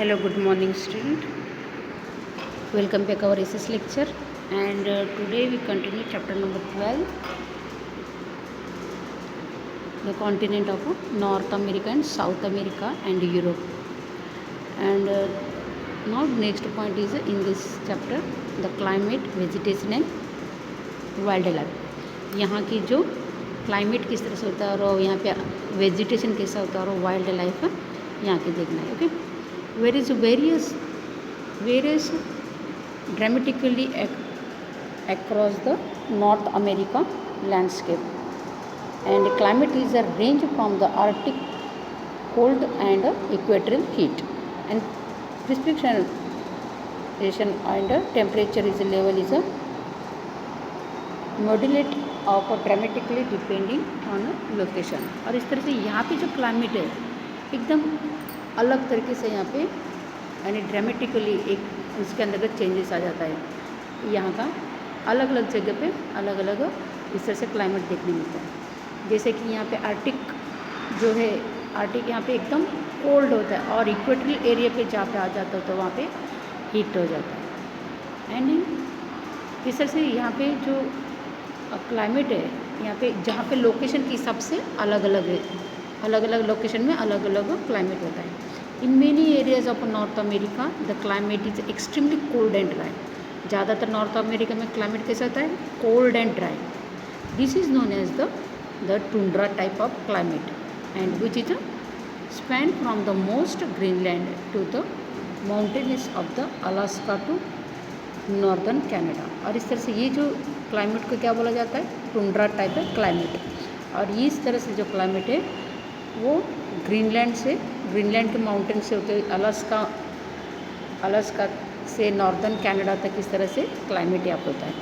Hello, good morning, student. Welcome back our SS lecture, and today we continue chapter number 12, the continent of North America and South America and Europe. And now next point is in this chapter the climate, vegetation and wildlife. यहाँ की जो climate किस तरह से होता है और यहाँ पे वेजिटेशन कैसा होता है और वाइल्ड लाइफ यहाँ के देखना है. Okay, where is various dramatically across the North America landscape, and climate is a range from the Arctic cold and equatorial heat, and precipitation and temperature is level is a modulate of dramatically depending on location. और इस तरह से यहाँ पे जो climate है एकदम अलग तरीके से यहाँ पे यानी ड्रामेटिकली एक इसके अंतर्गत चेंजेस आ जाता है. यहाँ का अलग अलग जगह पे अलग अलग इस तरह से क्लाइमेट देखने मिलता है. जैसे कि यहाँ पे आर्टिक जो है, आर्टिक यहाँ पे एकदम कोल्ड होता है और इक्वेटोरियल एरिया पे जहाँ पे आ जाता है तो वहाँ पे हीट हो जाता है. एंड इस तरह से यहाँ पे जो क्लाइमेट है यहाँ पे जहाँ पे लोकेशन के हिसाब से अलग अलग है, अलग अलग लोकेशन में अलग अलग क्लाइमेट होता है. In many areas of North America, the climate is extremely cold and dry. ज़्यादातर नॉर्थ अमेरिका में क्लाइमेट कैसा होता है? Cold and dry. This is known as the tundra type of climate and which is span from the most Greenland to the mountains of the Alaska to northern Canada. और इस तरह से ये जो क्लाइमेट को क्या बोला जाता है? टुंड्रा टाइप है क्लाइमेट. और इस तरह से जो क्लाइमेट है वो ग्रीनलैंड के माउंटेन से होते अलास्का से नॉर्दर्न कनाडा तक इस तरह से क्लाइमेट यहाँ होता है.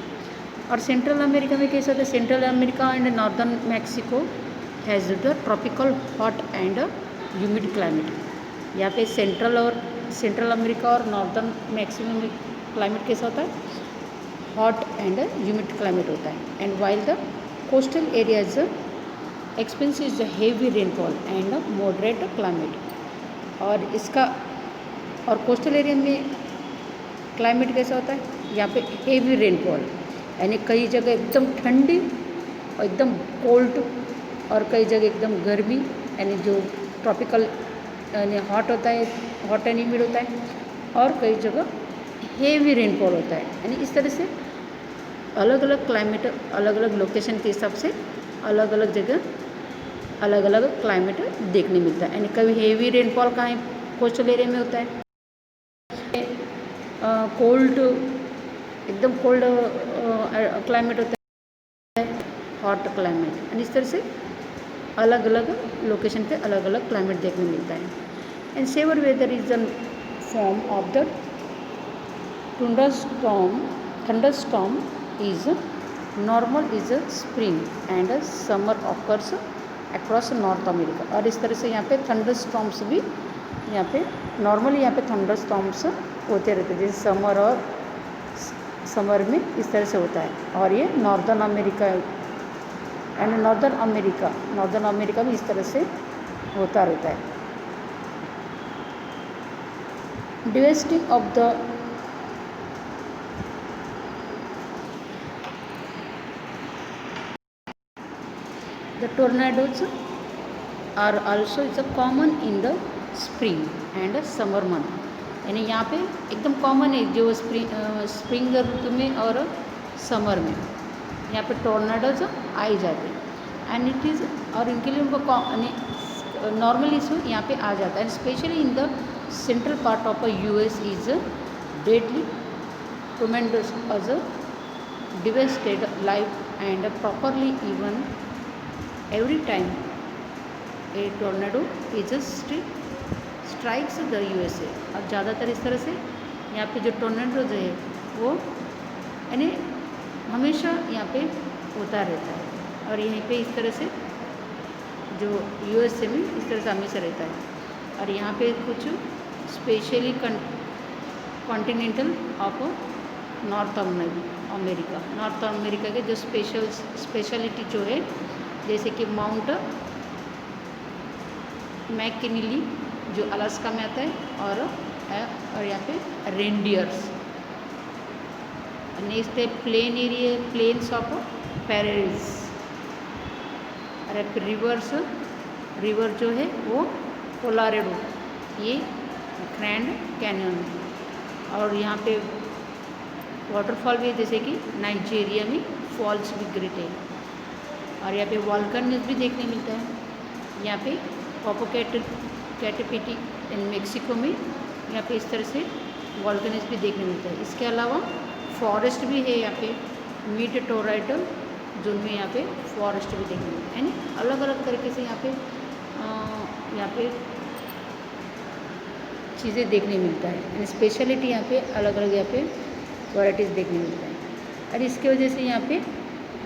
और सेंट्रल अमेरिका में कैसा होता है? Central America and northern Mexico has the tropical hot and humid climate. यहाँ पे सेंट्रल अमेरिका और नॉर्दर्न मैक्सिको में क्लाइमेट कैसा होता है? हॉट एंड ह्यूमिड क्लाइमेट होता है. And while the coastal areas expensive heavy rainfall and moderate climate. और कोस्टल एरिया में क्लाइमेट कैसा होता है? यहाँ पे हेवी रेनफॉल यानी कई जगह एकदम ठंडी और एकदम कोल्ड और कई जगह एकदम गर्मी यानी जो ट्रॉपिकल यानी हॉट होता है, हॉट एंड ह्यूमिड होता है. और कई जगह हेवी रेनफॉल होता है. यानी इस तरह से अलग अलग क्लाइमेट अलग अलग लोकेशन के हिसाब से अलग अलग जगह अलग अलग क्लाइमेट देखने मिलता है. यानी कभी हेवी रेनफॉल कहाँ है? कोस्टल एरिया में होता है. कोल्ड एकदम कोल्ड क्लाइमेट होता है, हॉट क्लाइमेट. एंड इस तरह से अलग अलग लोकेशन पे अलग अलग क्लाइमेट देखने मिलता है. And severe weather is the form of the thunderstorm is normal is spring and summer occurs across North America. और इस तरह से यहाँ पे थंडर स्टॉर्म्स भी यहाँ पे नॉर्मली यहाँ पे थंडर स्टॉर्म्स होते रहते हैं. जैसे समर में इस तरह से होता है. और ये northern America and northern America में इस तरह से होता रहता है. डिवेस्टिंग of the tornadoes are also is a common in the spring and summer month. यानी यहाँ पे एकदम कॉमन है जो स्प्रिंग ऋतु में और समर में यहाँ पे टोर्नाडोज आ ही जाते हैं. एंड इट इज़ और इनके लिए उनको नॉर्मल इशू यहाँ पे आ जाता है. Specially in the central part of US is deadly tremendous as devastated life and properly even every time a tornado is just strikes the USA. अब ज़्यादातर इस तरह से यहाँ पे जो टोर्नाडोज है वो यानी हमेशा यहाँ पे होता रहता है. और यहीं पे इस तरह से जो USA में इस तरह से हमेशा रहता है. और यहाँ पे कुछ specially continental of north America के जो स्पेशलिटी जो है जैसे कि माउंट मैककिनली जो अलास्का में आता है, और यहाँ पे रेनडियर्स। नेक्स्ट है प्लेन्स ऑफ पैरेस। और रिवर जो है वो कोलोराडो, ये ग्रैंड कैनियन। और यहाँ पे वाटरफॉल भी है, जैसे कि नाइजीरिया में फॉल्स भी ग्रेट है। और यहाँ पे वॉल्केनोज भी देखने मिलता है। यहाँ पे पोपोकैटेपेटी इन मेक्सिको में यहाँ पे इस तरह से वॉल्केनोज भी देखने मिलता है। इसके अलावा फॉरेस्ट भी है यहाँ पे, मिड टोरंटो जोन में यहाँ पे फॉरेस्ट भी देखने मिलता है, यानी अलग अलग तरीके से यहाँ पे चीज़ें देखने मिलता है, यानी स्पेशलिटी यहाँ पे अलग अलग यहाँ पे वैराइटीज़ देखने मिलता है। और इसके वजह से यहाँ पे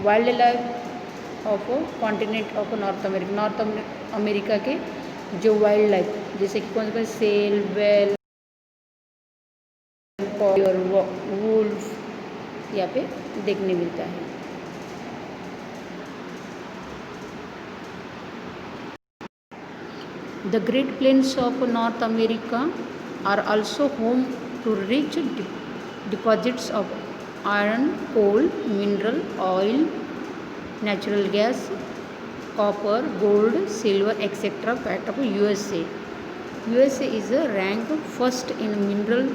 wild life of continent of north America के जो वाइल्ड लाइफ, जैसे कि कौन कौन सेल, वेल और वुल्फ यहाँ पे देखने मिलता है। The Great Plains of North America are also home to rich deposits of iron, coal, mineral oil, natural gas, copper, gold, silver, etc. Part of USA. USA is ranked first in mineral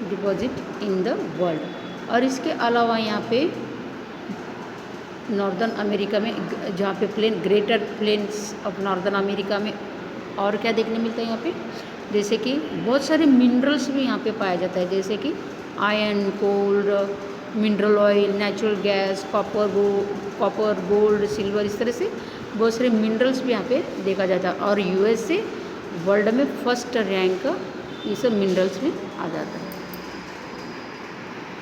deposit in the world. और इसके अलावा यहाँ पे northern America में, जहाँ पे Greater Plains of northern America में और क्या देखने मिलता है यहाँ पे, जैसे कि बहुत सारे मिनरल्स भी यहाँ पे पाया जाता है, जैसे कि iron, coal, mineral oil, natural gas, copper, gold, silver, इस तरह से बहुत सारे मिनरल्स भी यहाँ पे देखा जाता है। और यूएसए वर्ल्ड में फर्स्ट रैंक ये सब मिनरल्स में आ जाता है।